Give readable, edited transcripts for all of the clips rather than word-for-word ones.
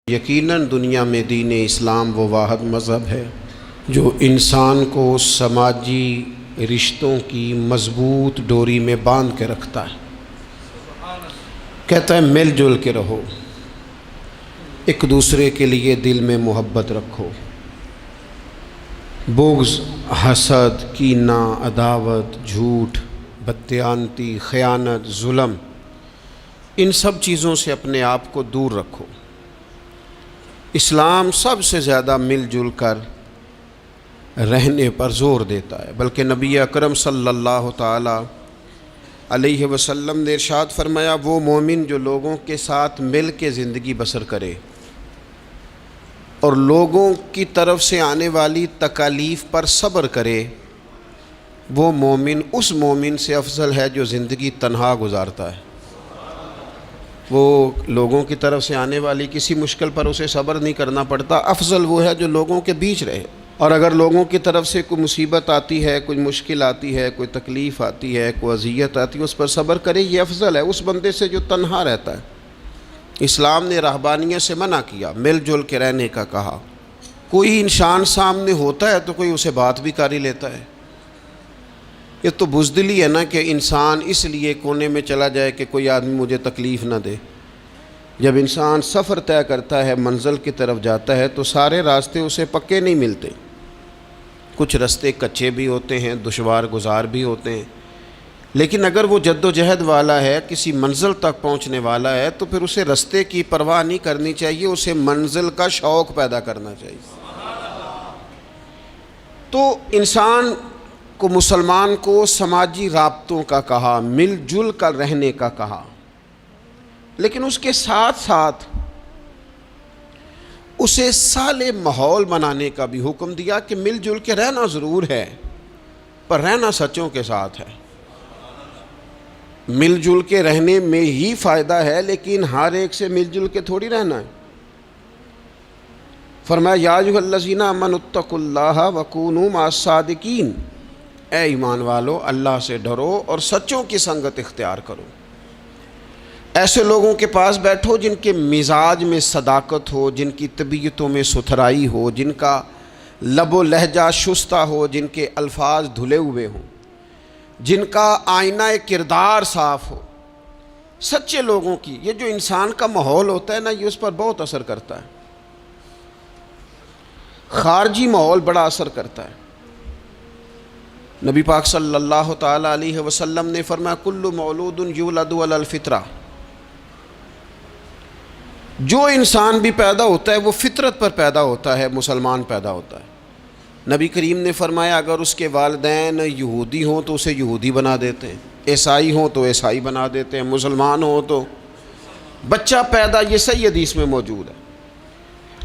یقیناً دنیا میں دین اسلام وہ واحد مذہب ہے جو انسان کو سماجی رشتوں کی مضبوط ڈوری میں باندھ کے رکھتا ہے۔ کہتا ہے مل جل کے رہو، ایک دوسرے کے لیے دل میں محبت رکھو، بغض، حسد، کینہ، عداوت، جھوٹ، بددیانتی، خیانت، ظلم، ان سب چیزوں سے اپنے آپ کو دور رکھو۔ اسلام سب سے زیادہ مل جل کر رہنے پر زور دیتا ہے، بلکہ نبی اکرم صلی اللہ تعالی علیہ وسلم نے ارشاد فرمایا، وہ مومن جو لوگوں کے ساتھ مل کے زندگی بسر کرے اور لوگوں کی طرف سے آنے والی تکالیف پر صبر کرے، وہ مومن اس مومن سے افضل ہے جو زندگی تنہا گزارتا ہے۔ وہ لوگوں کی طرف سے آنے والی کسی مشکل پر اسے صبر نہیں کرنا پڑتا، افضل وہ ہے جو لوگوں کے بیچ رہے۔ اور اگر لوگوں کی طرف سے کوئی مصیبت آتی ہے، کوئی مشکل آتی ہے، کوئی تکلیف آتی ہے، کوئی اذیت آتی ہے، اس پر صبر کرے، یہ افضل ہے اس بندے سے جو تنہا رہتا ہے۔ اسلام نے رہبانیت سے منع کیا، مل جل کے رہنے کا کہا۔ کوئی انسان سامنے ہوتا ہے تو کوئی اسے بات بھی کر ہی لیتا ہے۔ یہ تو بزدلی ہے نا کہ انسان اس لیے کونے میں چلا جائے کہ کوئی آدمی مجھے تکلیف نہ دے۔ جب انسان سفر طے کرتا ہے، منزل کی طرف جاتا ہے، تو سارے راستے اسے پکے نہیں ملتے، کچھ راستے کچے بھی ہوتے ہیں، دشوار گزار بھی ہوتے ہیں، لیکن اگر وہ جد و جہد والا ہے، کسی منزل تک پہنچنے والا ہے، تو پھر اسے راستے کی پرواہ نہیں کرنی چاہیے، اسے منزل کا شوق پیدا کرنا چاہیے۔ تو انسان کو، مسلمان کو سماجی رابطوں کا کہا، مل جل کر رہنے کا کہا، لیکن اس کے ساتھ ساتھ اسے صالح ماحول بنانے کا بھی حکم دیا کہ مل جل کے رہنا ضرور ہے، پر رہنا سچوں کے ساتھ ہے۔ مل جل کے رہنے میں ہی فائدہ ہے، لیکن ہر ایک سے مل جل کے تھوڑی رہنا ہے۔ فرمایا یا ایھا الذین آمنوا اتقوا اللہ وکونوا مع الصادقین، اے ایمان والو اللہ سے ڈرو اور سچوں کی سنگت اختیار کرو۔ ایسے لوگوں کے پاس بیٹھو جن کے مزاج میں صداقت ہو، جن کی طبیعتوں میں ستھرائی ہو، جن کا لب و لہجہ شستہ ہو، جن کے الفاظ دھلے ہوئے ہوں، جن کا آئینہ کردار صاف ہو۔ سچے لوگوں کی یہ جو انسان کا ماحول ہوتا ہے نا، یہ اس پر بہت اثر کرتا ہے۔ خارجی ماحول بڑا اثر کرتا ہے۔ نبی پاک صلی اللہ تعالی علیہ وسلم نے فرمایا کل مولود یولد علی الفطرہ، جو انسان بھی پیدا ہوتا ہے وہ فطرت پر پیدا ہوتا ہے، مسلمان پیدا ہوتا ہے۔ نبی کریم نے فرمایا اگر اس کے والدین یہودی ہوں تو اسے یہودی بنا دیتے ہیں، عیسائی ہوں تو عیسائی بنا دیتے ہیں، مسلمان ہوں تو بچہ پیدا، یہ صحیح حدیث میں موجود ہے۔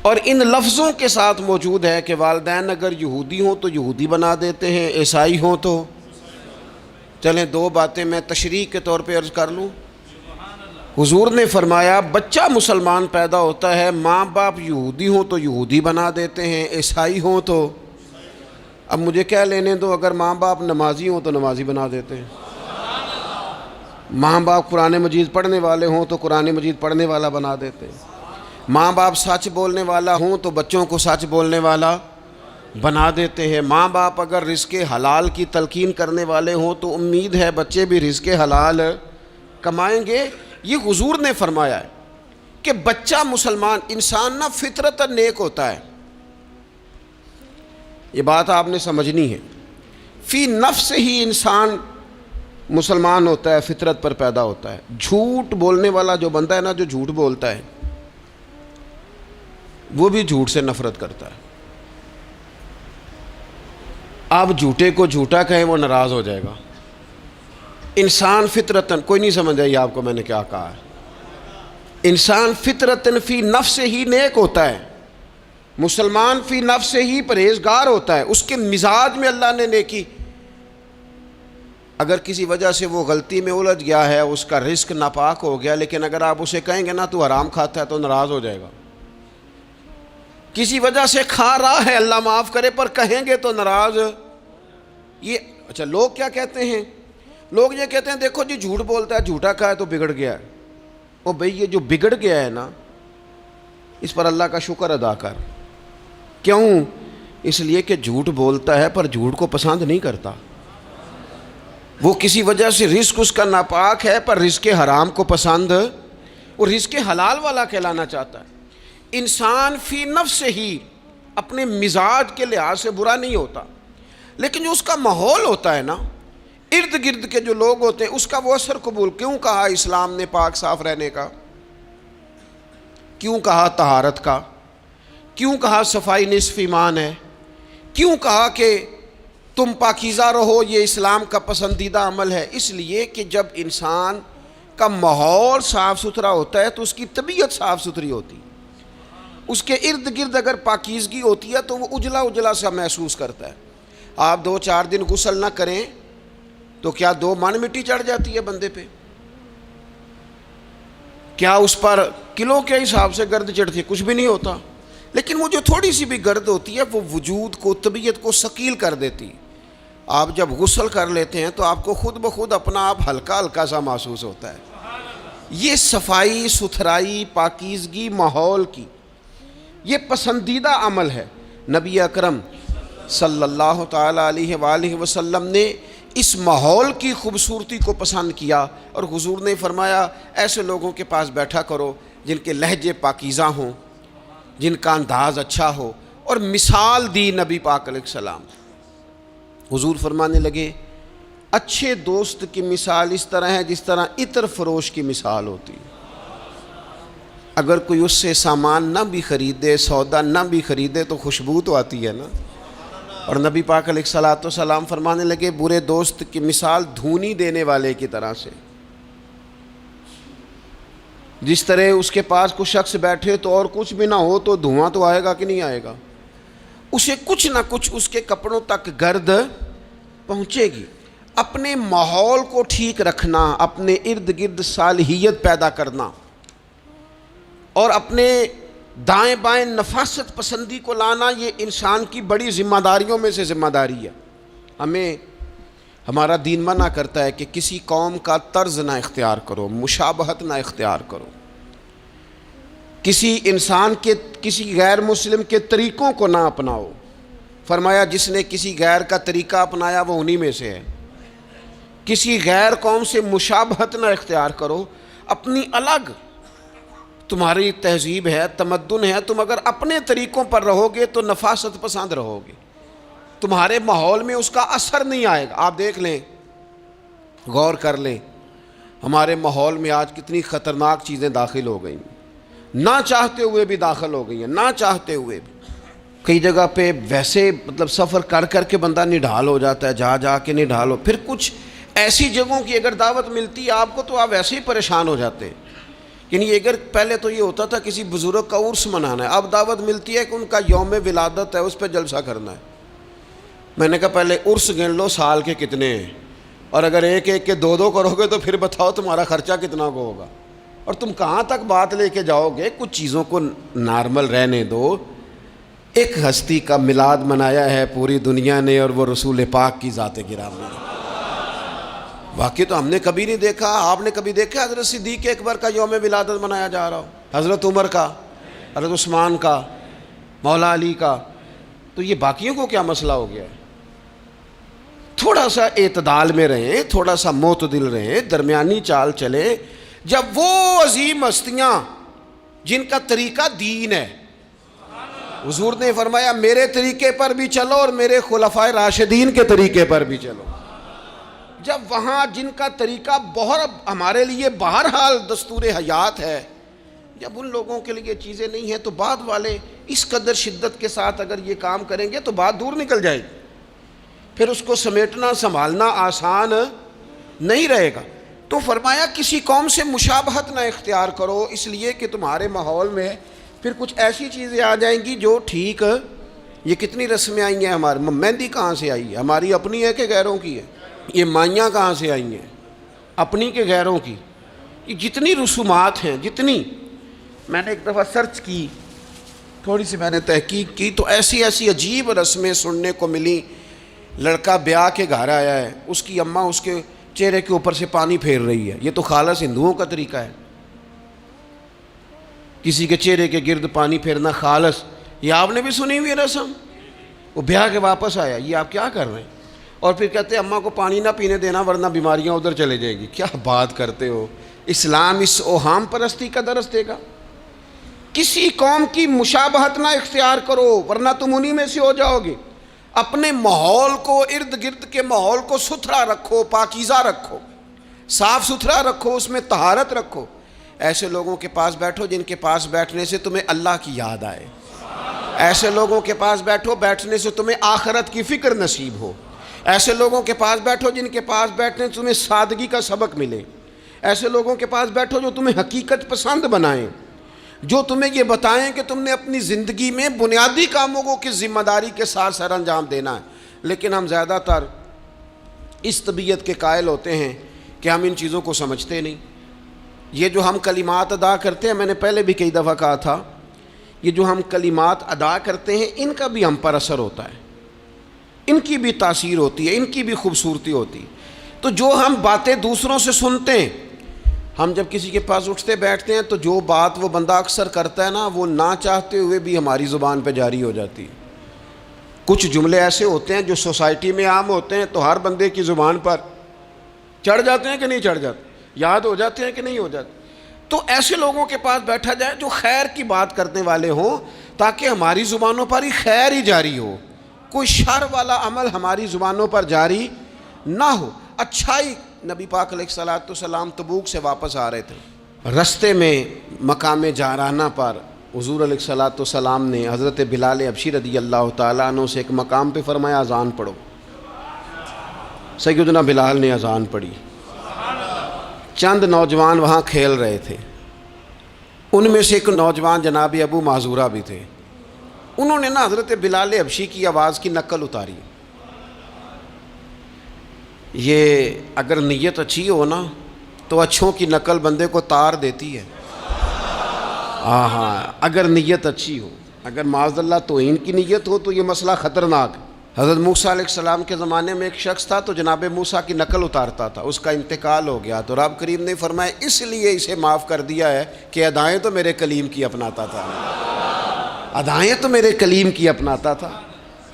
اور ان لفظوں کے ساتھ موجود ہے کہ والدین اگر یہودی ہوں تو یہودی بنا دیتے ہیں، عیسائی ہوں تو۔ چلیں دو باتیں میں تشریح کے طور پہ عرض کر لوں۔ حضور نے فرمایا بچہ مسلمان پیدا ہوتا ہے، ماں باپ یہودی ہوں تو یہودی بنا دیتے ہیں، عیسائی ہوں تو۔ اب مجھے کیا لینے دو، اگر ماں باپ نمازی ہوں تو نمازی بنا دیتے ہیں، ماں باپ قرآن مجید پڑھنے والے ہوں تو قرآن مجید پڑھنے والا بنا دیتے ہیں، ماں باپ سچ بولنے والا ہوں تو بچوں کو سچ بولنے والا بنا دیتے ہیں، ماں باپ اگر رزق حلال کی تلقین کرنے والے ہوں تو امید ہے بچے بھی رزق حلال کمائیں گے۔ یہ حضور نے فرمایا ہے کہ بچہ مسلمان، انسان نہ فطرت نیک ہوتا ہے، یہ بات آپ نے سمجھنی ہے۔ فی نفس ہی انسان مسلمان ہوتا ہے، فطرت پر پیدا ہوتا ہے۔ جھوٹ بولنے والا جو بندہ ہے نا، جو جھوٹ بولتا ہے، وہ بھی جھوٹ سے نفرت کرتا ہے۔ آپ جھوٹے کو جھوٹا کہیں وہ ناراض ہو جائے گا۔ انسان فطرتاً، کوئی نہیں سمجھ آئی آپ کو میں نے کیا کہا ہے؟ انسان فطرتاً فی نفس ہی نیک ہوتا ہے، مسلمان فی نفس ہی پرہیزگار ہوتا ہے، اس کے مزاج میں اللہ نے نیکی۔ اگر کسی وجہ سے وہ غلطی میں الجھ گیا ہے، اس کا رزق ناپاک ہو گیا، لیکن اگر آپ اسے کہیں گے نا تو حرام کھاتا ہے تو ناراض ہو جائے گا۔ کسی وجہ سے کھا رہا ہے، اللہ معاف کرے، پر کہیں گے تو ناراض۔ یہ اچھا لوگ کیا کہتے ہیں؟ لوگ یہ کہتے ہیں دیکھو جی جھوٹ بولتا ہے، جھوٹا کھا ہے تو بگڑ گیا ہے۔ او بھئی یہ جو بگڑ گیا ہے نا، اس پر اللہ کا شکر ادا کر۔ کیوں؟ اس لیے کہ جھوٹ بولتا ہے پر جھوٹ کو پسند نہیں کرتا۔ وہ کسی وجہ سے رزق اس کا ناپاک ہے پر رزق حرام کو پسند، اور رزق حلال والا کہلانا چاہتا ہے۔ انسان فی نفس سے ہی اپنے مزاج کے لحاظ سے برا نہیں ہوتا، لیکن جو اس کا ماحول ہوتا ہے نا، ارد گرد کے جو لوگ ہوتے ہیں، اس کا وہ اثر قبول۔ کیوں کہا اسلام نے پاک صاف رہنے کا؟ کیوں کہا طہارت کا؟ کیوں کہا صفائی نصف ایمان ہے؟ کیوں کہا کہ تم پاکیزہ رہو، یہ اسلام کا پسندیدہ عمل ہے؟ اس لیے کہ جب انسان کا ماحول صاف ستھرا ہوتا ہے تو اس کی طبیعت صاف ستھری ہوتی ہے، اس کے ارد گرد اگر پاکیزگی ہوتی ہے تو وہ اجلا اجلا سا محسوس کرتا ہے۔ آپ 2-4 دن غسل نہ کریں تو کیا 2 من مٹی چڑھ جاتی ہے بندے پہ؟ کیا اس پر کلو کے حساب سے گرد چڑھتی ہے؟ کچھ بھی نہیں ہوتا، لیکن وہ جو تھوڑی سی بھی گرد ہوتی ہے وہ وجود کو، طبیعت کو ثقیل کر دیتی۔ آپ جب غسل کر لیتے ہیں تو آپ کو خود بخود اپنا آپ ہلکا ہلکا سا محسوس ہوتا ہے۔ یہ صفائی ستھرائی پاکیزگی ماحول کی یہ پسندیدہ عمل ہے۔ نبی اکرم صلی اللہ تعالیٰ علیہ وآلہ وسلم نے اس ماحول کی خوبصورتی کو پسند کیا، اور حضور نے فرمایا ایسے لوگوں کے پاس بیٹھا کرو جن کے لہجے پاکیزہ ہوں، جن کا انداز اچھا ہو، اور مثال دی نبی پاک علیہ السلام۔ حضور فرمانے لگے اچھے دوست کی مثال اس طرح ہے جس طرح عطر فروش کی مثال ہوتی ہے۔ اگر کوئی اس سے سامان نہ بھی خریدے، سودا نہ بھی خریدے، تو خوشبو تو آتی ہے نا۔ اور نبی پاک علیہ الصلوۃ والسلام فرمانے لگے برے دوست کی مثال دھونی دینے والے کی طرح سے۔ جس طرح اس کے پاس کوئی شخص بیٹھے تو اور کچھ بھی نہ ہو تو دھواں تو آئے گا کہ نہیں آئے گا، اسے کچھ نہ کچھ اس کے کپڑوں تک گرد پہنچے گی۔ اپنے ماحول کو ٹھیک رکھنا، اپنے ارد گرد صالحیت پیدا کرنا، اور اپنے دائیں بائیں نفاست پسندی کو لانا، یہ انسان کی بڑی ذمہ داریوں میں سے ذمہ داری ہے۔ ہمیں ہمارا دین منع کرتا ہے کہ کسی قوم کا طرز نہ اختیار کرو، مشابہت نہ اختیار کرو، کسی انسان کے، کسی غیر مسلم کے طریقوں کو نہ اپناؤ۔ فرمایا جس نے کسی غیر کا طریقہ اپنایا وہ انہی میں سے ہے۔ کسی غیر قوم سے مشابہت نہ اختیار کرو، اپنی الگ تمہاری تہذیب ہے، تمدن ہے، تم اگر اپنے طریقوں پر رہو گے تو نفاست پسند رہو گے، تمہارے ماحول میں اس کا اثر نہیں آئے گا۔ آپ دیکھ لیں، غور کر لیں، ہمارے ماحول میں آج کتنی خطرناک چیزیں داخل ہو گئی ہیں، نہ چاہتے ہوئے بھی داخل ہو گئی ہیں، نہ چاہتے ہوئے بھی۔ کئی جگہ پہ ویسے مطلب سفر کر کر کے بندہ نڈھال ہو جاتا ہے، جا جا کے نڈھال ہو، پھر کچھ ایسی جگہوں کی اگر دعوت ملتی ہے آپ کو تو آپ ویسے ہی پریشان ہو جاتے ہیں۔ یعنی اگر پہلے تو یہ ہوتا تھا کسی بزرگ کا عرس منانا ہے، اب دعوت ملتی ہے کہ ان کا یوم ولادت ہے، اس پہ جلسہ کرنا ہے۔ میں نے کہا پہلے عرس گن لو سال کے کتنے ہیں، اور اگر ایک ایک کے 2 کرو گے تو پھر بتاؤ تمہارا خرچہ کتنا کو ہوگا، اور تم کہاں تک بات لے کے جاؤ گے۔ کچھ چیزوں کو نارمل رہنے دو۔ ایک ہستی کا میلاد منایا ہے پوری دنیا نے، اور وہ رسول پاک کی ذات گرامی ہے۔ واقعی تو ہم نے کبھی نہیں دیکھا، آپ نے کبھی دیکھا حضرت صدیق اکبر کا یوم ولادت منایا جا رہا ہو، حضرت عمر کا، حضرت عثمان کا، مولا علی کا؟ تو یہ باقیوں کو کیا مسئلہ ہو گیا ہے؟ تھوڑا سا اعتدال میں رہیں، تھوڑا سا معتدل رہیں، درمیانی چال چلیں۔ جب وہ عظیم ہستیاں جن کا طریقہ دین ہے، حضور نے فرمایا میرے طریقے پر بھی چلو اور میرے خلفائے راشدین کے طریقے پر بھی چلو، جب وہاں جن کا طریقہ بہت ہمارے لیے بہرحال دستور حیات ہے، جب ان لوگوں کے لیے چیزیں نہیں ہیں تو بعد والے اس قدر شدت کے ساتھ اگر یہ کام کریں گے تو بات دور نکل جائے گی، پھر اس کو سمیٹنا سنبھالنا آسان نہیں رہے گا۔ تو فرمایا کسی قوم سے مشابہت نہ اختیار کرو، اس لیے کہ تمہارے ماحول میں پھر کچھ ایسی چیزیں آ جائیں گی جو ٹھیک، یہ کتنی رسمیں آئی ہیں ہمارے، مہندی کہاں سے آئی ہے؟ ہماری اپنی ہے کہ غیروں کی ہے؟ یہ مائیاں کہاں سے آئی ہیں؟ اپنی کہ غیروں کی؟ یہ جتنی رسومات ہیں، جتنی، میں نے ایک دفعہ سرچ کی، تھوڑی سی میں نے تحقیق کی تو ایسی ایسی عجیب رسمیں سننے کو ملی۔ لڑکا بیاہ کے گھر آیا ہے، اس کی اماں اس کے چہرے کے اوپر سے پانی پھیر رہی ہے، یہ تو خالص ہندوؤں کا طریقہ ہے۔ کسی کے چہرے کے گرد پانی پھیرنا خالص، یہ آپ نے بھی سنی ہوئی رسم. وہ بیاہ کے واپس آیا، یہ آپ کیا کر رہے ہیں؟ اور پھر کہتے ہیں اماں کو پانی نہ پینے دینا ورنہ بیماریاں ادھر چلے جائیں گی. کیا بات کرتے ہو؟ اسلام اس اوہام پرستی کا درس دے گا؟ کسی قوم کی مشابہت نہ اختیار کرو ورنہ تم انہی میں سے ہو جاؤ گے. اپنے ماحول کو، ارد گرد کے ماحول کو ستھرا رکھو، پاکیزہ رکھو، صاف ستھرا رکھو، اس میں طہارت رکھو. ایسے لوگوں کے پاس بیٹھو جن کے پاس بیٹھنے سے تمہیں اللہ کی یاد آئے. ایسے لوگوں کے پاس بیٹھو بیٹھنے سے تمہیں آخرت کی فکر نصیب ہو. ایسے لوگوں کے پاس بیٹھو جن کے پاس بیٹھنے سے تمہیں سادگی کا سبق ملے. ایسے لوگوں کے پاس بیٹھو جو تمہیں حقیقت پسند بنائیں، جو تمہیں یہ بتائیں کہ تم نے اپنی زندگی میں بنیادی کاموں کو کس ذمہ داری کے ساتھ سر انجام دینا ہے. لیکن ہم زیادہ تر اس طبیعت کے قائل ہوتے ہیں کہ ہم ان چیزوں کو سمجھتے نہیں. یہ جو ہم کلمات ادا کرتے ہیں، میں نے پہلے بھی کئی دفعہ کہا تھا، یہ جو ہم کلمات ادا کرتے ہیں ان کا بھی ہم پر اثر ہوتا ہے، ان کی بھی تاثیر ہوتی ہے، ان کی بھی خوبصورتی ہوتی ہے. تو جو ہم باتیں دوسروں سے سنتے ہیں، ہم جب کسی کے پاس اٹھتے بیٹھتے ہیں تو جو بات وہ بندہ اکثر کرتا ہے نا، وہ نہ چاہتے ہوئے بھی ہماری زبان پہ جاری ہو جاتی ہے. کچھ جملے ایسے ہوتے ہیں جو سوسائٹی میں عام ہوتے ہیں تو ہر بندے کی زبان پر چڑھ جاتے ہیں کہ نہیں چڑھ جاتے، یاد ہو جاتے ہیں کہ نہیں ہو جاتے. تو ایسے لوگوں کے پاس بیٹھا جائے جو خیر کی بات کرنے والے ہوں، تاکہ ہماری زبانوں پر ہی خیر ہی جاری ہو، کوئی شر والا عمل ہماری زبانوں پر جاری نہ ہو. اچھائی. نبی پاک علیہ الصلوۃ والسلام تبوک سے واپس آ رہے تھے، رستے میں مقام جارانہ پر حضور علیہ الصلوۃ والسلام نے حضرت بلال حبشی رضی اللہ تعالیٰ عنہ سے ایک مقام پہ فرمایا اذان پڑھو. سیدنا بلال نے اذان پڑھی. چند نوجوان وہاں کھیل رہے تھے، ان میں سے ایک نوجوان جناب ابو معذورہ بھی تھے. انہوں نے نا حضرت بلال حبشی کی آواز کی نقل اتاری. یہ اگر نیت اچھی ہو نا تو اچھوں کی نقل بندے کو تار دیتی ہے. ہاں اگر نیت اچھی ہو، اگر معاذ اللہ توہین کی نیت ہو تو یہ مسئلہ خطرناک ہے. حضرت موسیٰ علیہ السلام کے زمانے میں ایک شخص تھا تو جناب موسیٰ کی نقل اتارتا تھا، اس کا انتقال ہو گیا تو رب کریم نے فرمایا اس لیے اسے معاف کر دیا ہے کہ ادائیں تو میرے کلیم کی اپناتا تھا، ادائیں تو میرے کلیم کی اپناتا تھا.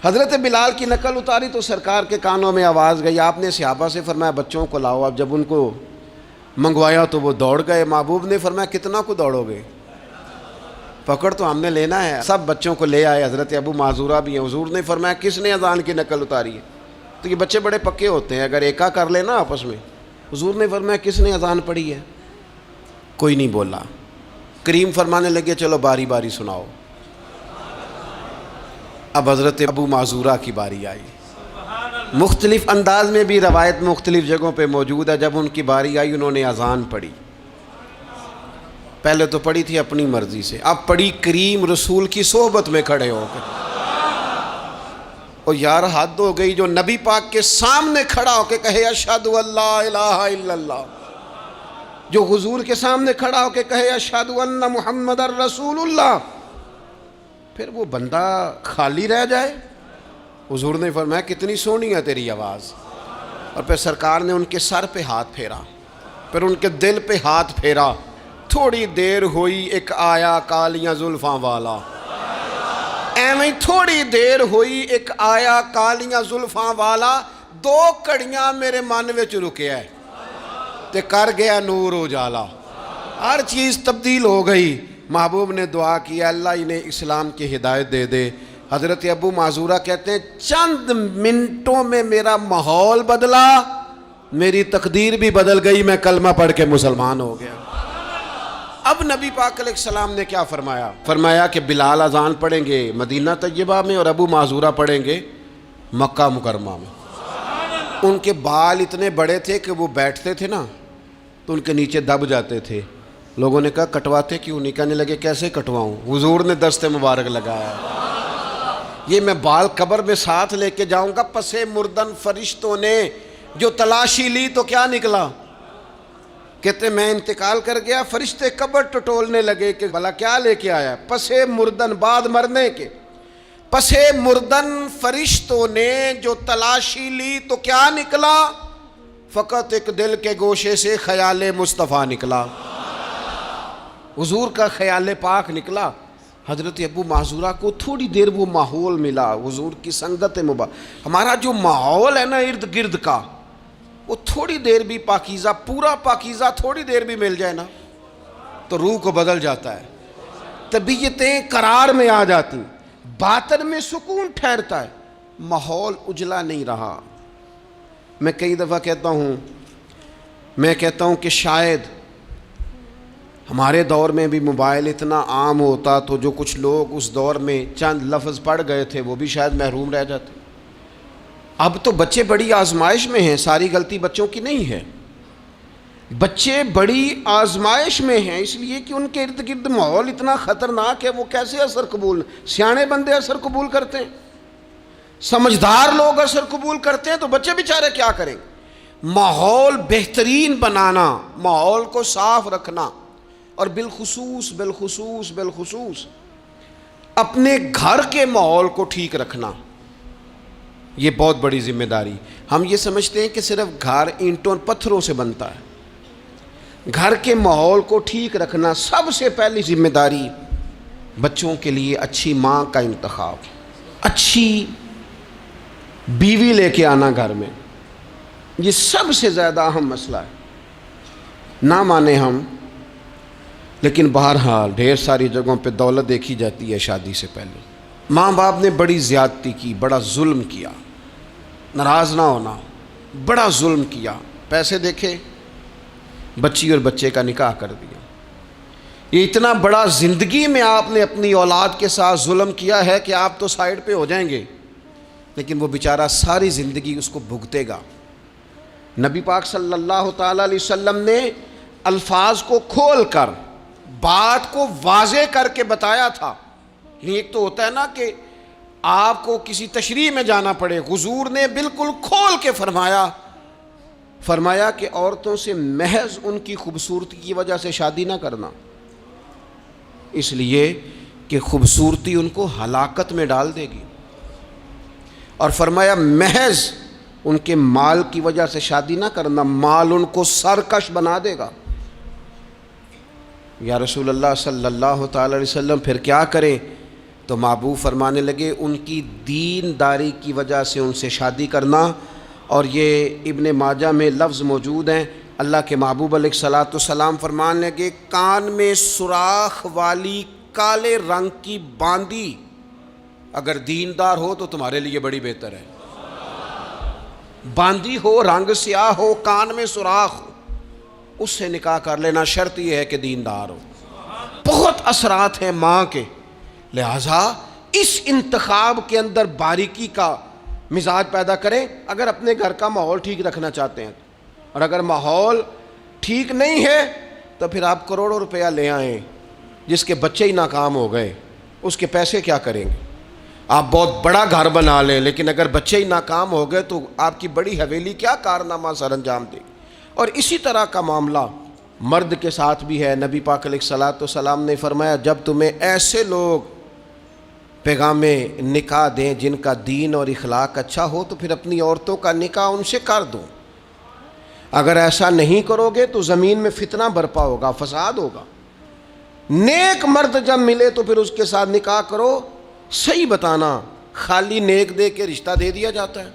حضرت بلال کی نقل اتاری تو سرکار کے کانوں میں آواز گئی. آپ نے صحابہ سے فرمایا بچوں کو لاؤ. اب جب ان کو منگوایا تو وہ دوڑ گئے. محبوب نے فرمایا کتنا کو دوڑو گے، پکڑ تو ہم نے لینا ہے. سب بچوں کو لے آئے. حضرت ابو معذورہ بھی ہیں. حضور نے فرمایا کس نے اذان کی نقل اتاری ہے؟ تو یہ بچے بڑے پکے ہوتے ہیں، اگر ایکا کر لینا آپس میں. حضور نے فرمایا کس نے اذان پڑھی ہے؟ کوئی نہیں بولا. کریم فرمانے لگے چلو باری باری سناؤ. اب حضرت ابو معذورہ کی باری آئی. مختلف انداز میں بھی روایت مختلف جگہوں پہ موجود ہے. جب ان کی باری آئی انہوں نے اذان پڑھی. پہلے تو پڑھی تھی اپنی مرضی سے، اب پڑھی کریم رسول کی صحبت میں کھڑے ہو کے. اور یار حد ہو گئی جو نبی پاک کے سامنے کھڑا ہو کے کہے اشہد ان لا الہ الا اللہ، جو حضور کے سامنے کھڑا ہو کے کہے اشہد ان محمد رسول اللہ، پھر وہ بندہ خالی رہ جائے. حضور نے فرمایا کتنی سونی ہے تیری آواز. اور پھر سرکار نے ان کے سر پہ ہاتھ پھیرا، پھر ان کے دل پہ ہاتھ پھیرا. تھوڑی دیر ہوئی ایک آیا کالیاں زلفاں والا. ایویں تھوڑی دیر ہوئی ایک آیا کالیاں زلفاں والا. 2 کڑیاں میرے من وچ رکیا ہے تے کر گیا نور اجالا. ہر چیز تبدیل ہو گئی. محبوب نے دعا کی اللہ انہیں اسلام کی ہدایت دے دے. حضرت ابو معذورہ کہتے ہیں چند منٹوں میں میرا ماحول بدلا، میری تقدیر بھی بدل گئی، میں کلمہ پڑھ کے مسلمان ہو گیا. اب نبی پاک علیہ السلام نے کیا فرمایا؟ فرمایا کہ بلال اذان پڑھیں گے مدینہ طیبہ میں اور ابو معذورہ پڑھیں گے مکہ مکرمہ میں. ان کے بال اتنے بڑے تھے کہ وہ بیٹھتے تھے نا تو ان کے نیچے دب جاتے تھے. لوگوں نے کہا کٹواتے کیوں نہیں؟ کہنے لگے کیسے کٹواؤں؟ حضور نے دست مبارک لگایا یہ میں بال قبر میں ساتھ لے کے جاؤں گا. پسے مردن فرشتوں نے جو تلاشی لی تو کیا نکلا؟ کہتے میں انتقال کر گیا، فرشتے قبر ٹٹولنے لگے کہ بھلا کیا لے کے آیا؟ پسے مردن، بعد مرنے کے پسے مردن فرشتوں نے جو تلاشی لی تو کیا نکلا؟ فقط ایک دل کے گوشے سے خیال مصطفیٰ نکلا. حضور کا خیال پاک نکلا، حضرت ابو معذورہ کو تھوڑی دیر وہ ماحول ملا، حضور کی سنگت ہمارا جو ماحول ہے نا ارد گرد کا، وہ تھوڑی دیر بھی پاکیزہ، پورا پاکیزہ تھوڑی دیر بھی مل جائے نا تو روح کو بدل جاتا ہے، طبیعتیں قرار میں آ جاتی، باطن میں سکون ٹھہرتا ہے، ماحول اجلا نہیں رہا۔ میں کئی دفعہ کہتا ہوں کہ شاید ہمارے دور میں بھی موبائل اتنا عام ہوتا تو جو کچھ لوگ اس دور میں چند لفظ پڑھ گئے تھے وہ بھی شاید محروم رہ جاتے۔ اب تو بچے بڑی آزمائش میں ہیں، ساری غلطی بچوں کی نہیں ہے، بچے بڑی آزمائش میں ہیں اس لیے کہ ان کے ارد گرد ماحول اتنا خطرناک ہے، وہ کیسے اثر قبول، سیانے بندے اثر قبول کرتے ہیں، سمجھدار لوگ اثر قبول کرتے ہیں، تو بچے بیچارے کیا کریں؟ ماحول بہترین بنانا، ماحول کو صاف رکھنا، اور بالخصوص اپنے گھر کے ماحول کو ٹھیک رکھنا، یہ بہت بڑی ذمہ داری۔ ہم یہ سمجھتے ہیں کہ صرف گھر اینٹوں پتھروں سے بنتا ہے، گھر کے ماحول کو ٹھیک رکھنا سب سے پہلی ذمہ داری۔ بچوں کے لیے اچھی ماں کا انتخاب، اچھی بیوی لے کے آنا گھر میں، یہ سب سے زیادہ اہم مسئلہ ہے۔ نہ مانے ہم، لیکن بہرحال ڈھیر ساری جگہوں پہ دولت دیکھی جاتی ہے شادی سے پہلے۔ ماں باپ نے بڑی زیادتی کی، بڑا ظلم کیا، ناراض نہ ہونا، بڑا ظلم کیا، پیسے دیکھے بچی اور بچے کا نکاح کر دیا۔ یہ اتنا بڑا زندگی میں آپ نے اپنی اولاد کے ساتھ ظلم کیا ہے کہ آپ تو سائیڈ پہ ہو جائیں گے، لیکن وہ بیچارہ ساری زندگی اس کو بھگتے گا۔ نبی پاک صلی اللہ تعالیٰ علیہ وسلم نے الفاظ کو کھول کر، بات کو واضح کر کے بتایا تھا۔ ایک تو ہوتا ہے نا کہ آپ کو کسی تشریح میں جانا پڑے، حضور نے بالکل کھول کے فرمایا کہ عورتوں سے محض ان کی خوبصورتی کی وجہ سے شادی نہ کرنا، اس لیے کہ خوبصورتی ان کو ہلاکت میں ڈال دے گی، اور فرمایا محض ان کے مال کی وجہ سے شادی نہ کرنا، مال ان کو سرکش بنا دے گا۔ یا رسول اللہ صلی اللہ تعالی علیہ وسلم پھر کیا کریں؟ تو محبوب فرمانے لگے ان کی دینداری کی وجہ سے ان سے شادی کرنا۔ اور یہ ابن ماجہ میں لفظ موجود ہیں، اللہ کے محبوب علیہ الصلوۃ والسلام فرمانے لگے کان میں سوراخ والی کالے رنگ کی باندی اگر دیندار ہو تو تمہارے لیے بڑی بہتر ہے۔ باندی ہو، رنگ سیاہ ہو، کان میں سوراخ ہو، اس سے نکاح کر لینا، شرط یہ ہے کہ دیندار ہو۔ بہت اثرات ہیں ماں کے، لہٰذا اس انتخاب کے اندر باریکی کا مزاج پیدا کریں اگر اپنے گھر کا ماحول ٹھیک رکھنا چاہتے ہیں۔ اور اگر ماحول ٹھیک نہیں ہے تو پھر آپ کروڑوں روپیہ لے آئیں، جس کے بچے ہی ناکام ہو گئے اس کے پیسے کیا کریں گے؟ آپ بہت بڑا گھر بنا لیں لیکن اگر بچے ہی ناکام ہو گئے تو آپ کی بڑی حویلی کیا کارنامہ سر انجام دے گی۔ اور اسی طرح کا معاملہ مرد کے ساتھ بھی ہے۔ نبی پاک علیہ الصلوۃ والسلام نے فرمایا جب تمہیں ایسے لوگ پیغام نکاح دیں جن کا دین اور اخلاق اچھا ہو تو پھر اپنی عورتوں کا نکاح ان سے کر دو۔ اگر ایسا نہیں کرو گے تو زمین میں فتنہ برپا ہوگا، فساد ہوگا۔ نیک مرد جب ملے تو پھر اس کے ساتھ نکاح کرو۔ صحیح بتانا، خالی نیک دے کے رشتہ دے دیا جاتا ہے؟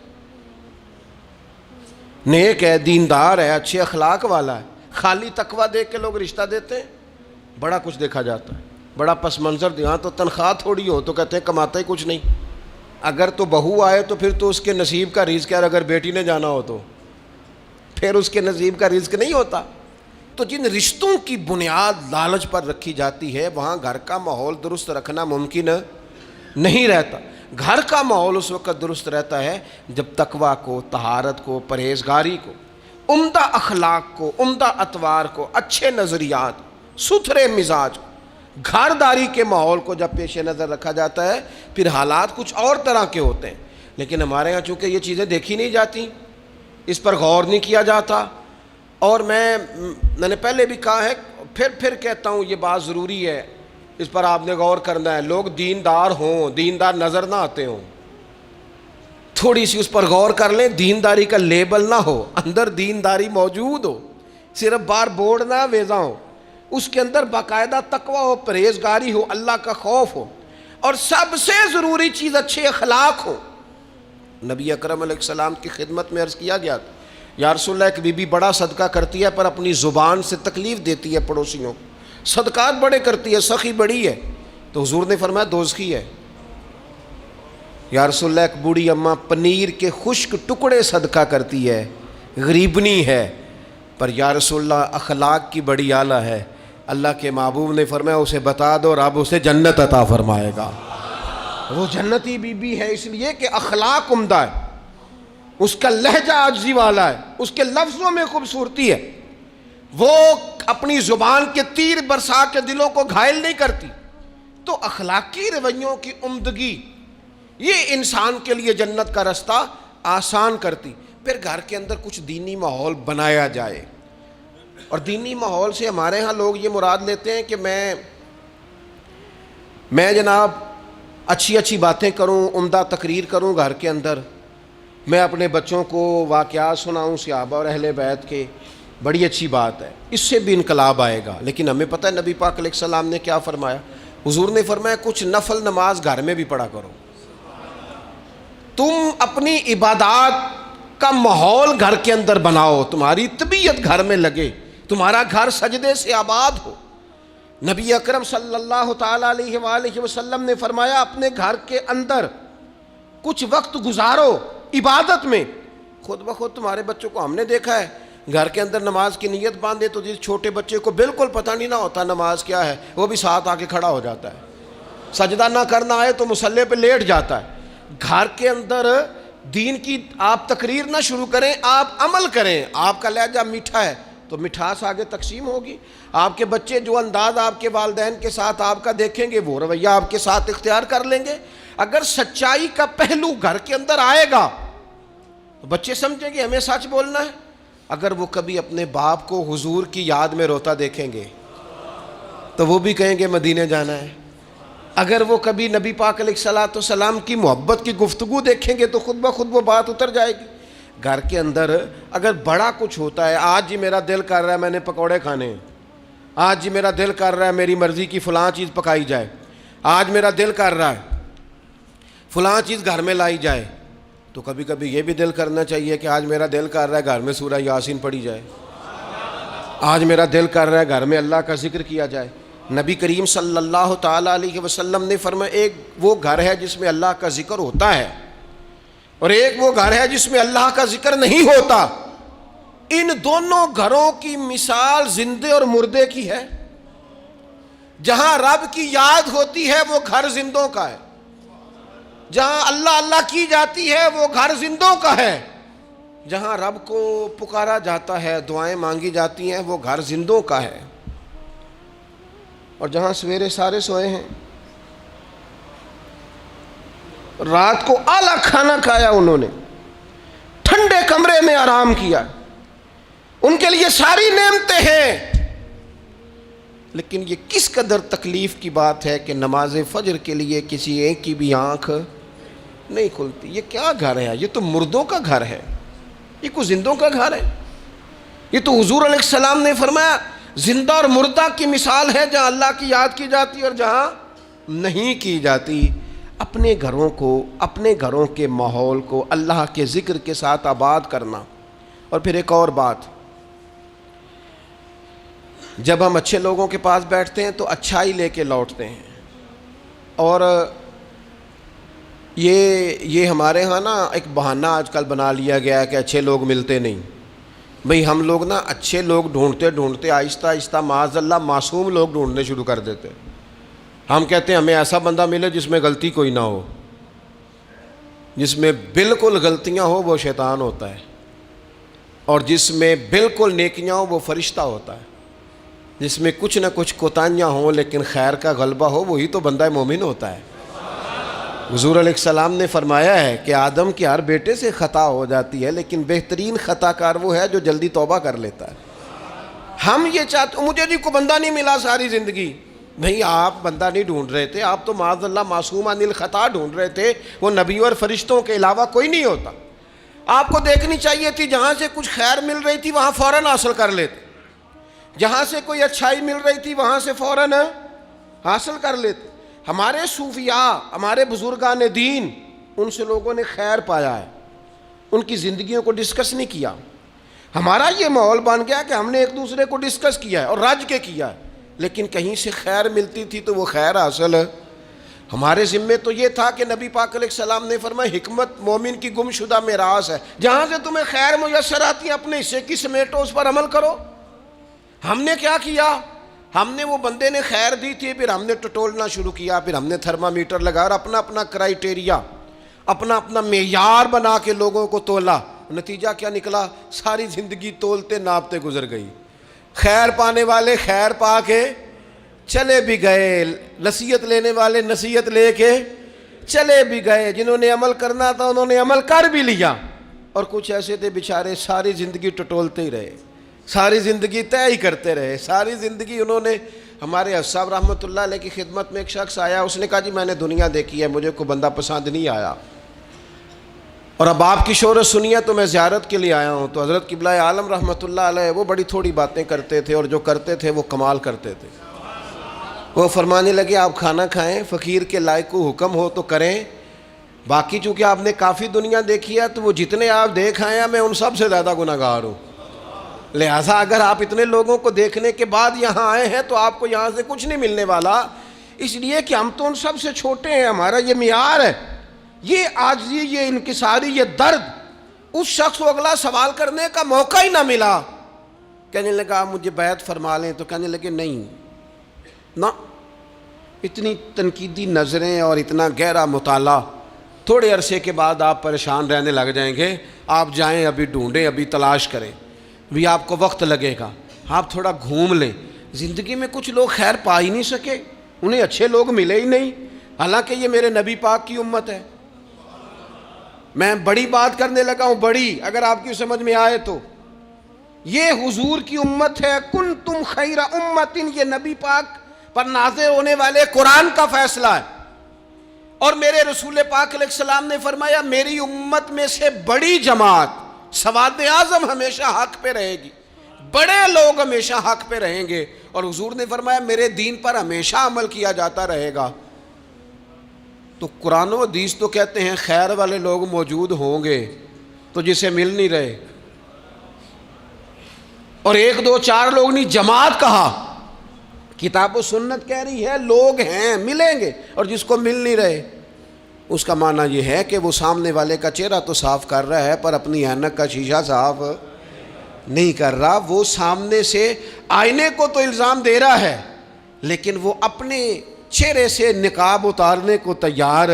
نیک ہے، دیندار ہے، اچھے اخلاق والا ہے، خالی تقویٰ دیکھ کے لوگ رشتہ دیتے ہیں؟ بڑا کچھ دیکھا جاتا ہے، بڑا پس منظر دیا تو تنخواہ تھوڑی ہو تو کہتے ہیں کماتا ہی کچھ نہیں۔ اگر تو بہو آئے تو پھر تو اس کے نصیب کا رزق ہے، اگر بیٹی نے جانا ہو تو پھر اس کے نصیب کا رزق نہیں ہوتا۔ تو جن رشتوں کی بنیاد لالچ پر رکھی جاتی ہے وہاں گھر کا ماحول درست رکھنا ممکن نہیں رہتا۔ گھر کا ماحول اس وقت درست رہتا ہے جب تقویٰ کو، طہارت کو، پرہیزگاری کو، عمدہ اخلاق کو، عمدہ اطوار کو، اچھے نظریات، ستھرے مزاج کو، گھرداری کے ماحول کو جب پیش نظر رکھا جاتا ہے پھر حالات کچھ اور طرح کے ہوتے ہیں۔ لیکن ہمارے ہاں چونکہ یہ چیزیں دیکھی نہیں جاتی، اس پر غور نہیں کیا جاتا، اور میں نے پہلے بھی کہا ہے، پھر کہتا ہوں یہ بات ضروری ہے، اس پر آپ نے غور کرنا ہے۔ لوگ دیندار ہوں، دیندار نظر نہ آتے ہوں، تھوڑی سی اس پر غور کر لیں، دینداری کا لیبل نہ ہو، اندر دینداری موجود ہو، صرف بار بورڈ نہ ویزا ہو، اس کے اندر باقاعدہ تقوی ہو، پرہیزگاری ہو، اللہ کا خوف ہو، اور سب سے ضروری چیز اچھے اخلاق ہو۔ نبی اکرم علیہ السلام کی خدمت میں عرض کیا گیا تھا، یا رسول اللہ ایک بی بی بڑا صدقہ کرتی ہے پر اپنی زبان سے تکلیف دیتی ہے پڑوسیوں کو، صدقات بڑے کرتی ہے، سخی بڑی ہے، تو حضور نے فرمایا دوزخی ہے۔ یا رسول اللہ ایک بوڑھی اماں پنیر کے خشک ٹکڑے صدقہ کرتی ہے، غریبنی ہے، پر یا رسول اللہ اخلاق کی بڑی اعلیٰ ہے، اللہ کے محبوب نے فرمایا اسے بتا دو رب اسے جنت عطا فرمائے گا۔ وہ جنتی بی بی ہے اس لیے کہ اخلاق عمدہ ہے، اس کا لہجہ عاجزی والا ہے، اس کے لفظوں میں خوبصورتی ہے، وہ اپنی زبان کے تیر برسا کے دلوں کو گھائل نہیں کرتی۔ تو اخلاقی رویوں کی عمدگی یہ انسان کے لیے جنت کا رستہ آسان کرتی۔ پھر گھر کے اندر کچھ دینی ماحول بنایا جائے، اور دینی ماحول سے ہمارے ہاں لوگ یہ مراد لیتے ہیں کہ میں جناب اچھی باتیں کروں، عمدہ تقریر کروں گھر کے اندر، میں اپنے بچوں کو واقعات سناؤں صحابہ اور اہل بیت کے، بڑی اچھی بات ہے، اس سے بھی انقلاب آئے گا۔ لیکن ہمیں پتہ ہے نبی پاک علیہ السلام نے کیا فرمایا؟ حضور نے فرمایا کچھ نفل نماز گھر میں بھی پڑھا کرو، تم اپنی عبادات کا ماحول گھر کے اندر بناؤ، تمہاری طبیعت گھر میں لگے، تمہارا گھر سجدے سے آباد ہو۔ نبی اکرم صلی اللہ تعالیٰ علیہ وآلہ وسلم نے فرمایا اپنے گھر کے اندر کچھ وقت گزارو عبادت میں، خود بخود تمہارے بچوں کو ہم نے دیکھا ہے گھر کے اندر نماز کی نیت باندھے تو جس چھوٹے بچے کو بالکل پتہ نہیں نہ ہوتا نماز کیا ہے، وہ بھی ساتھ آ کے کھڑا ہو جاتا ہے، سجدہ نہ کرنا آئے تو مصلی پہ لیٹ جاتا ہے۔ گھر کے اندر دین کی آپ تقریر نہ شروع کریں، آپ عمل کریں۔ آپ کا لہجہ میٹھا ہے تو مٹھاس آگے تقسیم ہوگی، آپ کے بچے جو انداز آپ کے والدین کے ساتھ آپ کا دیکھیں گے وہ رویہ آپ کے ساتھ اختیار کر لیں گے۔ اگر سچائی کا پہلو گھر کے اندر آئے گا تو بچے سمجھیں گے ہمیں سچ بولنا ہے۔ اگر وہ کبھی اپنے باپ کو حضور کی یاد میں روتا دیکھیں گے تو وہ بھی کہیں گے مدینے جانا ہے۔ اگر وہ کبھی نبی پاک علیہ السلام کی محبت کی گفتگو دیکھیں گے تو خود بخود وہ بات اتر جائے گی۔ گھر کے اندر اگر بڑا کچھ ہوتا ہے، آج جی میرا دل کر رہا ہے میں نے پکوڑے کھانے ہیں، آج جی میرا دل کر رہا ہے میری مرضی کی فلاں چیز پکائی جائے، آج میرا دل کر رہا ہے فلاں چیز گھر میں لائی جائے، تو کبھی کبھی یہ بھی دل کرنا چاہیے کہ آج میرا دل کر رہا ہے گھر میں سورہ یاسین پڑھی جائے، آج میرا دل کر رہا ہے گھر میں اللہ کا ذکر کیا جائے۔ نبی کریم صلی اللہ تعالیٰ علیہ وسلم نے فرمایا ایک وہ گھر ہے جس میں اللہ کا ذکر ہوتا ہے اور ایک وہ گھر ہے جس میں اللہ کا ذکر نہیں ہوتا، ان دونوں گھروں کی مثال زندے اور مردے کی ہے۔ جہاں رب کی یاد ہوتی ہے وہ گھر زندوں کا ہے، جہاں اللہ اللہ کی جاتی ہے وہ گھر زندوں کا ہے، جہاں رب کو پکارا جاتا ہے دعائیں مانگی جاتی ہیں وہ گھر زندوں کا ہے۔ اور جہاں سویرے سارے سوئے ہیں، رات کو اعلیٰ کھانا کھایا، انہوں نے ٹھنڈے کمرے میں آرام کیا، ان کے لیے ساری نعمتیں ہیں، لیکن یہ کس قدر تکلیف کی بات ہے کہ نماز فجر کے لیے کسی ایک کی بھی آنکھ نہیں کھلتی۔ یہ کیا گھر ہے؟ یہ تو مردوں کا گھر ہے، یہ کوئی زندوں کا گھر ہے؟ یہ تو حضور علیہ السلام نے فرمایا زندہ اور مردہ کی مثال ہے، جہاں اللہ کی یاد کی جاتی ہے اور جہاں نہیں کی جاتی۔ اپنے گھروں کو، اپنے گھروں کے ماحول کو اللہ کے ذکر کے ساتھ آباد کرنا۔ اور پھر ایک اور بات، جب ہم اچھے لوگوں کے پاس بیٹھتے ہیں تو اچھائی لے کے لوٹتے ہیں، اور یہ ہمارے ہاں نا ایک بہانہ آج کل بنا لیا گیا ہے کہ اچھے لوگ ملتے نہیں۔ بھئی ہم لوگ نا اچھے لوگ ڈھونڈتے ڈھونڈتے آہستہ آہستہ معاذ اللہ معصوم لوگ ڈھونڈنے شروع کر دیتے۔ ہم کہتے ہیں ہمیں ایسا بندہ ملے جس میں غلطی کوئی نہ ہو، جس میں بالکل غلطیاں ہو وہ شیطان ہوتا ہے، اور جس میں بالکل نیکیاں ہو وہ فرشتہ ہوتا ہے، جس میں کچھ نہ کچھ کوتاہیاں ہوں لیکن خیر کا غلبہ ہو وہی تو بندہ مومن ہوتا ہے۔ حضور علیہ السلام نے فرمایا ہے کہ آدم کے ہر بیٹے سے خطا ہو جاتی ہے لیکن بہترین خطا کار وہ ہے جو جلدی توبہ کر لیتا ہے۔ ہم یہ چاہتے، مجھے جی کوئی بندہ نہیں ملا ساری زندگی، نہیں آپ بندہ نہیں ڈھونڈ رہے تھے، آپ تو معاذ اللہ معصوم عن الخطا ڈھونڈ رہے تھے، وہ نبیوں اور فرشتوں کے علاوہ کوئی نہیں ہوتا۔ آپ کو دیکھنی چاہیے تھی جہاں سے کچھ خیر مل رہی تھی وہاں فوراً حاصل کر لیتے، جہاں سے کوئی اچھائی مل رہی تھی وہاں سے فوراً حاصل کر لیتے. ہمارے صوفیاء، ہمارے بزرگان دین، ان سے لوگوں نے خیر پایا ہے، ان کی زندگیوں کو ڈسکس نہیں کیا. ہمارا یہ ماحول بن گیا کہ ہم نے ایک دوسرے کو ڈسکس کیا ہے اور رج کے کیا ہے، لیکن کہیں سے خیر ملتی تھی تو وہ خیر حاصل ہمارے ذمے تو یہ تھا کہ نبی پاک علیہ السلام نے فرمایا حکمت مومن کی گمشدہ میراث ہے، جہاں سے تمہیں خیر میسر آتی ہے اپنے حصے کی سمیٹو، اس پر عمل کرو. ہم نے کیا کیا؟ ہم نے وہ بندے نے خیر دی تھی، پھر ہم نے ٹٹولنا شروع کیا، پھر ہم نے تھرمامیٹر لگا اور اپنا اپنا کرائیٹیریا، اپنا اپنا معیار بنا کے لوگوں کو تولا. نتیجہ کیا نکلا؟ ساری زندگی تولتے ناپتے گزر گئی. خیر پانے والے خیر پا کے چلے بھی گئے، نصیحت لینے والے نصیحت لے کے چلے بھی گئے، جنہوں نے عمل کرنا تھا انہوں نے عمل کر بھی لیا، اور کچھ ایسے تھے بیچارے ساری زندگی ٹٹولتے ہی رہے، ساری زندگی طے ہی کرتے رہے، ساری زندگی انہوں نے. ہمارے حفظ صاحب رحمۃ اللہ علیہ کی خدمت میں ایک شخص آیا، اس نے کہا جی میں نے دنیا دیکھی ہے، مجھے کوئی بندہ پسند نہیں آیا، اور اب آپ کی شہرت سنی ہے تو میں زیارت کے لیے آیا ہوں. تو حضرت قبلہ عالم رحمۃ اللہ علیہ وہ بڑی تھوڑی باتیں کرتے تھے، اور جو کرتے تھے وہ کمال کرتے تھے. وہ فرمانے لگے آپ کھانا کھائیں، فقیر کے لائق کو حکم ہو تو کریں، باقی چونکہ آپ نے کافی دنیا دیکھی ہے تو وہ جتنے آپ دیکھ آئے ہیں میں ان سب سے زیادہ گناہ گار ہوں، لہٰذا اگر آپ اتنے لوگوں کو دیکھنے کے بعد یہاں آئے ہیں تو آپ کو یہاں سے کچھ نہیں ملنے والا، اس لیے کہ ہم تو ان سب سے چھوٹے ہیں. ہمارا یہ معیار ہے، یہ عاجزی، یہ انکساری، یہ درد. اس شخص کو اگلا سوال کرنے کا موقع ہی نہ ملا. کہنے لگا آپ مجھے بیعت فرما لیں، تو کہنے لگے نہیں نہ، اتنی تنقیدی نظریں اور اتنا گہرا مطالعہ، تھوڑے عرصے کے بعد آپ پریشان رہنے لگ جائیں گے. آپ جائیں، ابھی ڈھونڈیں، ابھی تلاش کریں، بھی آپ کو وقت لگے گا. آپ تھوڑا گھوم لیں. زندگی میں کچھ لوگ خیر پا ہی نہیں سکے، انہیں اچھے لوگ ملے ہی نہیں، حالانکہ یہ میرے نبی پاک کی امت ہے. میں بڑی بات کرنے لگا ہوں، بڑی، اگر آپ کی سمجھ میں آئے تو. یہ حضور کی امت ہے. کنتم خیر امت، یہ نبی پاک پر نازل ہونے والے قرآن کا فیصلہ ہے. اور میرے رسول پاک علیہ السلام نے فرمایا میری امت میں سے بڑی جماعت، سواد اعظم ہمیشہ حق پہ رہے گی، بڑے لوگ ہمیشہ حق پہ رہیں گے. اور حضور نے فرمایا میرے دین پر ہمیشہ عمل کیا جاتا رہے گا. تو قرآن و حدیث تو کہتے ہیں خیر والے لوگ موجود ہوں گے، تو جسے مل نہیں رہے، اور ایک دو چار لوگ نہیں، جماعت کہا. کتاب و سنت کہہ رہی ہے لوگ ہیں، ملیں گے، اور جس کو مل نہیں رہے اس کا معنی یہ ہے کہ وہ سامنے والے کا چہرہ تو صاف کر رہا ہے پر اپنی اینک کا شیشہ صاف نہیں کر رہا. وہ سامنے سے آئینے کو تو الزام دے رہا ہے، لیکن وہ اپنے چہرے سے نقاب اتارنے کو تیار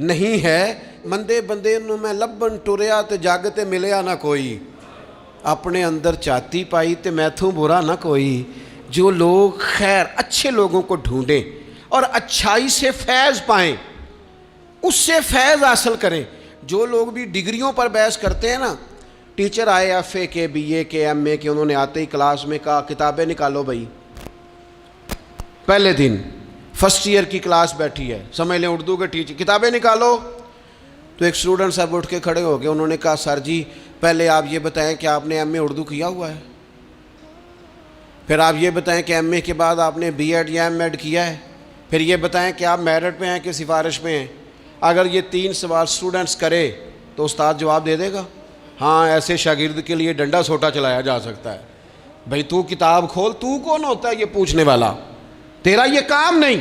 نہیں ہے. مندے بندے نو میں لبن ٹریا تے جگ تے ملیا نہ کوئی، اپنے اندر چاتی پائی تے میتھوں برا نہ کوئی. جو لوگ خیر، اچھے لوگوں کو ڈھونڈیں اور اچھائی سے فیض پائیں، اس سے فیض حاصل کریں. جو لوگ بھی ڈگریوں پر بحث کرتے ہیں نا، ٹیچر آئے ایف اے کے، بی اے کے، ایم اے کے، انہوں نے آتے ہی کلاس میں کہا کتابیں نکالو بھائی. پہلے دن فرسٹ ایئر کی کلاس بیٹھی ہے، سمجھ لیں اردو کے ٹیچر، کتابیں نکالو. تو ایک اسٹوڈنٹ صاحب اٹھ کے کھڑے ہو گئے، انہوں نے کہا سر جی پہلے آپ یہ بتائیں کہ آپ نے ایم اے اردو کیا ہوا ہے، پھر آپ یہ بتائیں کہ ایم اے کے بعد آپ نے بی ایڈ یا ایم ایڈ کیا ہے، پھر یہ بتائیں کہ آپ میرٹ پہ ہیں کہ سفارش پہ ہیں. اگر یہ 3 سوال اسٹوڈنٹس کرے تو استاد جواب دے دے گا. ہاں ایسے شاگرد کے لیے ڈنڈا سوٹا چلایا جا سکتا ہے. بھائی تو کتاب کھول، تو کون ہوتا ہے یہ پوچھنے والا؟ تیرا یہ کام نہیں.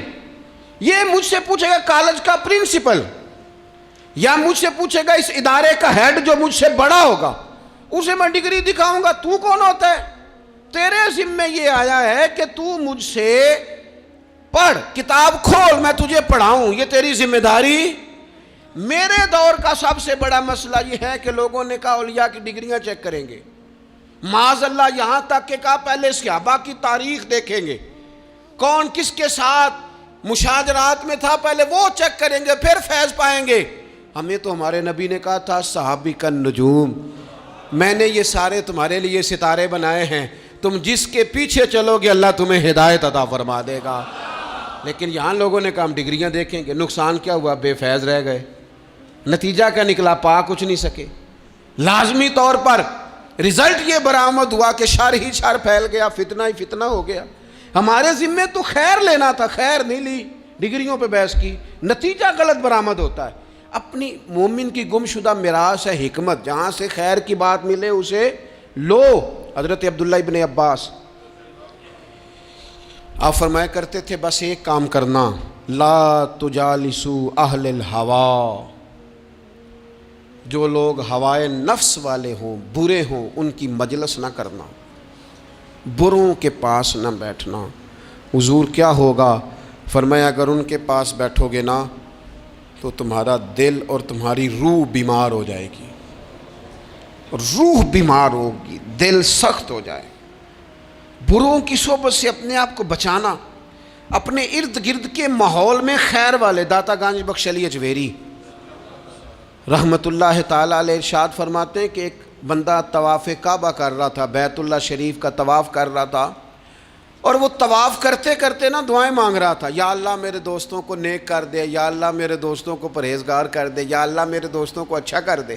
یہ مجھ سے پوچھے گا کالج کا پرنسپل، یا مجھ سے پوچھے گا اس ادارے کا ہیڈ جو مجھ سے بڑا ہوگا، اسے میں ڈگری دکھاؤں گا. تو کون ہوتا ہے؟ تیرے ذمہ یہ آیا ہے کہ تو مجھ سے پڑھ، کتاب کھول، میں تجھے پڑھاؤں، یہ تیری ذمہ داری. میرے دور کا سب سے بڑا مسئلہ یہ ہے کہ لوگوں نے کہا اولیاء کی ڈگریاں چیک کریں گے، معاذ اللہ یہاں تک کہ کہا پہلے صحابہ کی تاریخ دیکھیں گے، کون کس کے ساتھ مشاجرات میں تھا، پہلے وہ چیک کریں گے پھر فیض پائیں گے. ہمیں تو ہمارے نبی نے کہا تھا صحابی کا نجوم، میں نے یہ سارے تمہارے لیے ستارے بنائے ہیں، تم جس کے پیچھے چلو گے اللہ تمہیں ہدایت عطا فرما دے گا. لیکن یہاں لوگوں نے کہا ہم ڈگریاں دیکھیں گے. نقصان کیا ہوا؟ بے فیض رہ گئے. نتیجہ کیا نکلا؟ پا کچھ نہیں سکے. لازمی طور پر رزلٹ یہ برآمد ہوا کہ شر ہی شر پھیل گیا، فتنہ ہی فتنہ ہو گیا۔ ہمارے ذمے تو خیر لینا تھا، خیر نہیں لی، ڈگریوں پہ بحث کی، نتیجہ غلط برآمد ہوتا ہے۔ اپنی مومن کی گمشدہ میراث ہے حکمت، جہاں سے خیر کی بات ملے اسے لو۔ حضرت عبداللہ ابن عباس آپ فرمایا کرتے تھے بس ایک کام کرنا، لا تجالسوا اہل الہوا، جو لوگ ہوائے نفس والے ہوں، برے ہوں، ان کی مجلس نہ کرنا، بروں کے پاس نہ بیٹھنا۔ حضور کیا ہوگا؟ فرمایا اگر ان کے پاس بیٹھو گے نا تو تمہارا دل اور تمہاری روح بیمار ہو جائے گی، روح بیمار ہوگی، دل سخت ہو جائے۔ بروں کی صحبت سے اپنے آپ کو بچانا، اپنے ارد گرد کے ماحول میں خیر والے۔ داتا گنج بخش علی اجویری رحمۃ اللہ تعالیٰ علیہ ارشاد فرماتے ہیں کہ ایک بندہ طواف کعبہ کر رہا تھا، بیت اللہ شریف کا طواف کر رہا تھا، اور وہ طواف کرتے کرتے نا دعائیں مانگ رہا تھا، یا اللہ میرے دوستوں کو نیک کر دے، یا اللہ میرے دوستوں کو پرہیزگار کر دے، یا اللہ میرے دوستوں کو اچھا کر دے۔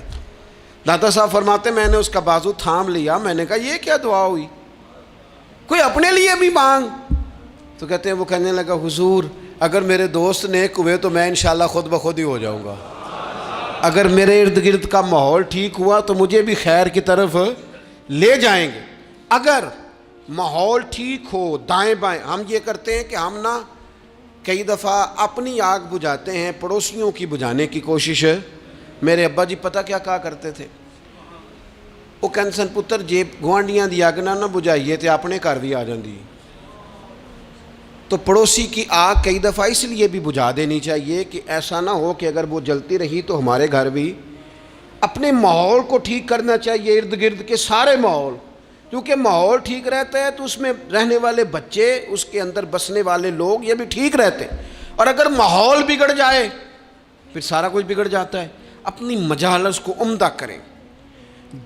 داتا صاحب فرماتے میں نے اس کا بازو تھام لیا، میں نے کہا یہ کیا دعا ہوئی، کوئی اپنے لیے بھی مانگ۔ تو کہتے ہیں وہ کہنے لگا حضور اگر میرے دوست نیک ہوئے تو میں انشاءاللہ خود بخود ہی ہو جاؤں گا، اگر میرے ارد گرد کا ماحول ٹھیک ہوا تو مجھے بھی خیر کی طرف لے جائیں گے۔ اگر ماحول ٹھیک ہو، دائیں بائیں، ہم یہ کرتے ہیں کہ ہم نا کئی دفعہ اپنی آگ بجھاتے ہیں، پڑوسیوں کی بجھانے کی کوشش۔ میرے ابا جی پتہ کیا کہا کرتے تھے، وہ کہندے سن پتر جے گوانڈیاں دی اگ نہ بجھائیے تے اپنے گھر بھی آ جاندی۔ تو پڑوسی کی آگ کئی دفعہ اس لیے بھی بجھا دینی چاہیے کہ ایسا نہ ہو کہ اگر وہ جلتی رہی تو ہمارے گھر بھی۔ اپنے ماحول کو ٹھیک کرنا چاہیے، ارد گرد کے سارے ماحول، کیونکہ ماحول ٹھیک رہتا ہے تو اس میں رہنے والے بچے، اس کے اندر بسنے والے لوگ یہ بھی ٹھیک رہتے ہیں، اور اگر ماحول بگڑ جائے پھر سارا کچھ بگڑ جاتا ہے۔ اپنی مجالس کو عمدہ کریں۔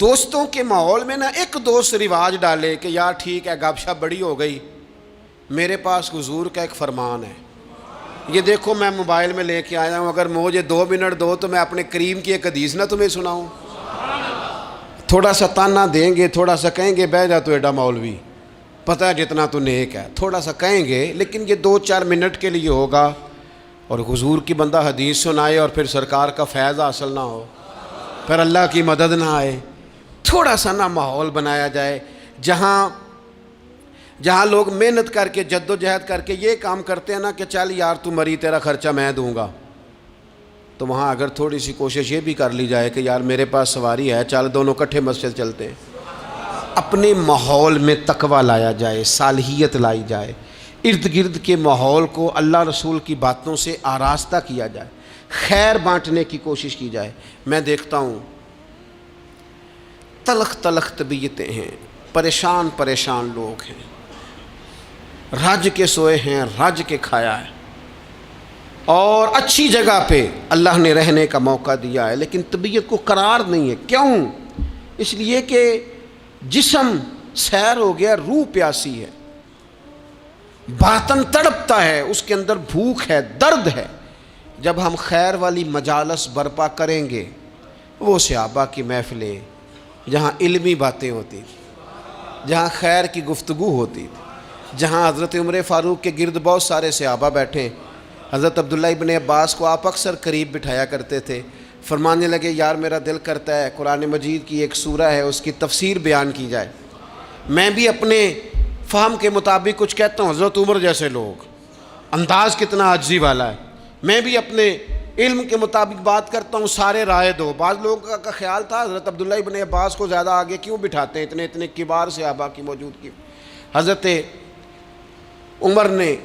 دوستوں کے ماحول میں نا ایک دوست رواج ڈالے کہ یار ٹھیک ہے گپ شپ بڑی ہو گئی، میرے پاس حضور کا ایک فرمان ہے، یہ دیکھو میں موبائل میں لے کے آیا ہوں، اگر مجھے 2 منٹ دو تو میں اپنے کریم کی ایک حدیث نہ تمہیں سناؤں۔ تھوڑا سا تانا دیں گے، تھوڑا سا کہیں گے بہ جا تو ایڈا مولوی، پتہ ہے جتنا تو نیک ہے، تھوڑا سا کہیں گے، لیکن یہ 2-4 منٹ کے لیے ہوگا، اور حضور کی بندہ حدیث سنائے اور پھر سرکار کا فیض حاصل نہ ہو، پھر اللہ کی مدد نہ آئے۔ تھوڑا سا نا ماحول بنایا جائے جہاں لوگ محنت کر کے، جد و جہد کر کے یہ کام کرتے ہیں نا کہ چل یار تو مری تیرا خرچہ میں دوں گا، تو وہاں اگر تھوڑی سی کوشش یہ بھی کر لی جائے کہ یار میرے پاس سواری ہے، چل دونوں کٹھے مسجد چلتے ہیں۔ اپنے ماحول میں تقویٰ لایا جائے، صالحیت لائی جائے، ارد گرد کے ماحول کو اللہ رسول کی باتوں سے آراستہ کیا جائے، خیر بانٹنے کی کوشش کی جائے۔ میں دیکھتا ہوں تلخ تلخ طبیعتیں ہیں، پریشان لوگ ہیں، رج کے سوئے ہیں، رج کے کھایا ہے، اور اچھی جگہ پہ اللہ نے رہنے کا موقع دیا ہے، لیکن طبیعت کو قرار نہیں ہے۔ کیوں؟ اس لیے کہ جسم سیر ہو گیا، روح پیاسی ہے، باطن تڑپتا ہے، اس کے اندر بھوک ہے، درد ہے۔ جب ہم خیر والی مجالس برپا کریں گے، وہ صحابہ کی محفلیں جہاں علمی باتیں ہوتی تھیں، جہاں خیر کی گفتگو ہوتی تھی، جہاں حضرت عمر فاروق کے گرد بہت سارے صحابہ بیٹھے، حضرت عبداللہ ابن عباس کو آپ اکثر قریب بٹھایا کرتے تھے، فرمانے لگے یار میرا دل کرتا ہے قرآن مجید کی ایک سورہ ہے اس کی تفسیر بیان کی جائے۔ میں بھی اپنے فہم کے مطابق کچھ کہتا ہوں، حضرت عمر جیسے لوگ، انداز کتنا عاجزی والا ہے، میں بھی اپنے علم کے مطابق بات کرتا ہوں، سارے رائے دو۔ بعض لوگوں کا خیال تھا حضرت عبداللہ ابن عباس کو زیادہ آگے کیوں بٹھاتے ہیں، اتنے کبار صحابہ کی موجودگی۔ حضرت عمر نے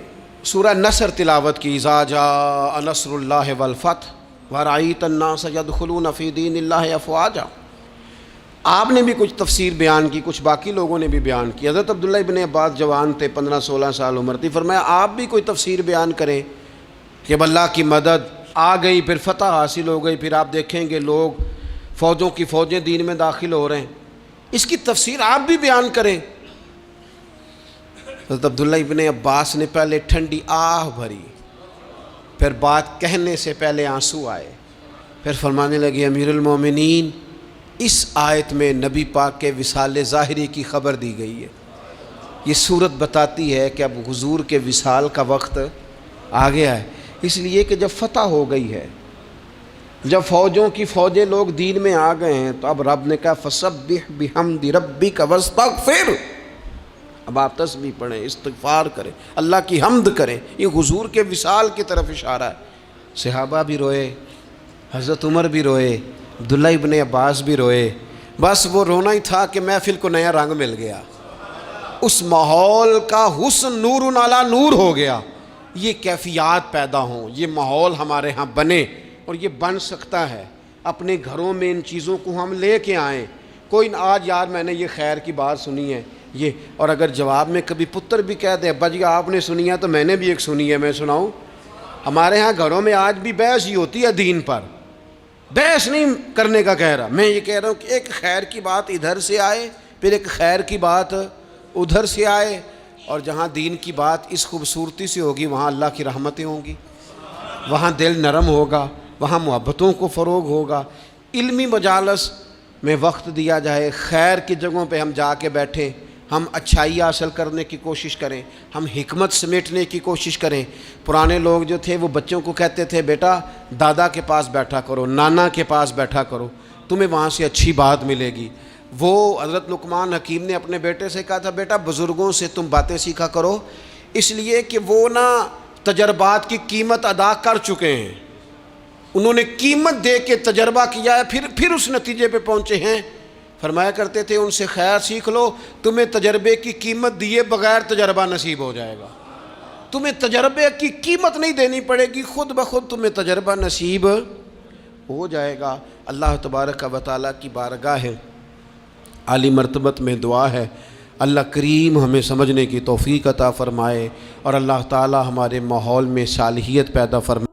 سورہ نصر تلاوت کی، اذا جاء نصر اللہ والفتح ورأیت الناس یدخلون فی دین اللہ افواجا۔ آپ نے بھی کچھ تفسیر بیان کی، کچھ باقی لوگوں نے بھی بیان کی۔ حضرت عبداللہ ابن عباس جوان تھے، 15-16 سال عمر تھی، فرمایا آپ بھی کوئی تفسیر بیان کریں کہ اب اللہ کی مدد آ گئی، پھر فتح حاصل ہو گئی، پھر آپ دیکھیں گے لوگ فوجوں کی فوجیں دین میں داخل ہو رہے ہیں، اس کی تفسیر آپ بھی بیان کریں۔ حضرت عبداللہ ابن عباس نے پہلے ٹھنڈی آہ بھری، پھر بات کہنے سے پہلے آنسو آئے، پھر فرمانے لگے امیر المومنین اس آیت میں نبی پاک کے وصال ظاہری کی خبر دی گئی ہے۔ یہ صورت بتاتی ہے کہ اب حضور کے وصال کا وقت آ گیا ہے، اس لیے کہ جب فتح ہو گئی ہے، جب فوجوں کی فوجیں لوگ دین میں آ گئے ہیں، تو اب رب نے کہا فسبح بحمد ربک واستغفر، اب آپ تسبیح پڑھیں، استغفار کریں، اللہ کی حمد کریں۔ یہ حضور کے وصال کی طرف اشارہ ہے۔ صحابہ بھی روئے، حضرت عمر بھی روئے، عبداللہ ابن عباس بھی روئے، بس وہ رونا ہی تھا کہ محفل کو نیا رنگ مل گیا، اس ماحول کا حسن نور علی نور ہو گیا۔ یہ کیفیات پیدا ہوں، یہ ماحول ہمارے ہاں بنے، اور یہ بن سکتا ہے۔ اپنے گھروں میں ان چیزوں کو ہم لے کے آئیں۔ کوئی آج یار میں نے یہ خیر کی بات سنی ہے یہ، اور اگر جواب میں کبھی پتر بھی کہہ دے ابا جی آپ نے سنی ہے تو میں نے بھی ایک سنی ہے، میں سناؤں؟ ہمارے ہاں گھروں میں آج بھی بحث ہی ہوتی ہے دین پر، بحث نہیں کرنے کا کہہ رہا، میں یہ کہہ رہا ہوں کہ ایک خیر کی بات ادھر سے آئے، پھر ایک خیر کی بات ادھر سے آئے، اور جہاں دین کی بات اس خوبصورتی سے ہوگی وہاں اللہ کی رحمتیں ہوں گی، وہاں دل نرم ہوگا، وہاں محبتوں کو فروغ ہوگا۔ علمی مجالس میں وقت دیا جائے، خیر کی جگہوں پہ ہم جا کے بیٹھیں، ہم اچھائی حاصل کرنے کی کوشش کریں، ہم حکمت سمیٹنے کی کوشش کریں۔ پرانے لوگ جو تھے وہ بچوں کو کہتے تھے بیٹا دادا کے پاس بیٹھا کرو، نانا کے پاس بیٹھا کرو، تمہیں وہاں سے اچھی بات ملے گی۔ وہ حضرت لقمان حکیم نے اپنے بیٹے سے کہا تھا بیٹا بزرگوں سے تم باتیں سیکھا کرو، اس لیے کہ وہ تجربات کی قیمت ادا کر چکے ہیں، انہوں نے قیمت دے کے تجربہ کیا ہے، پھر اس نتیجے پہ پہنچے ہیں۔ فرمایا کرتے تھے ان سے خیر سیکھ لو، تمہیں تجربے کی قیمت دیے بغیر تجربہ نصیب ہو جائے گا، تمہیں تجربے کی قیمت نہیں دینی پڑے گی، خود بخود تمہیں تجربہ نصیب ہو جائے گا۔ اللہ تبارک و تعالیٰ کی بارگاہ ہے عالی مرتبت میں دعا ہے اللہ کریم ہمیں سمجھنے کی توفیق عطا فرمائے، اور اللہ تعالیٰ ہمارے ماحول میں صالحیت پیدا فرمائے۔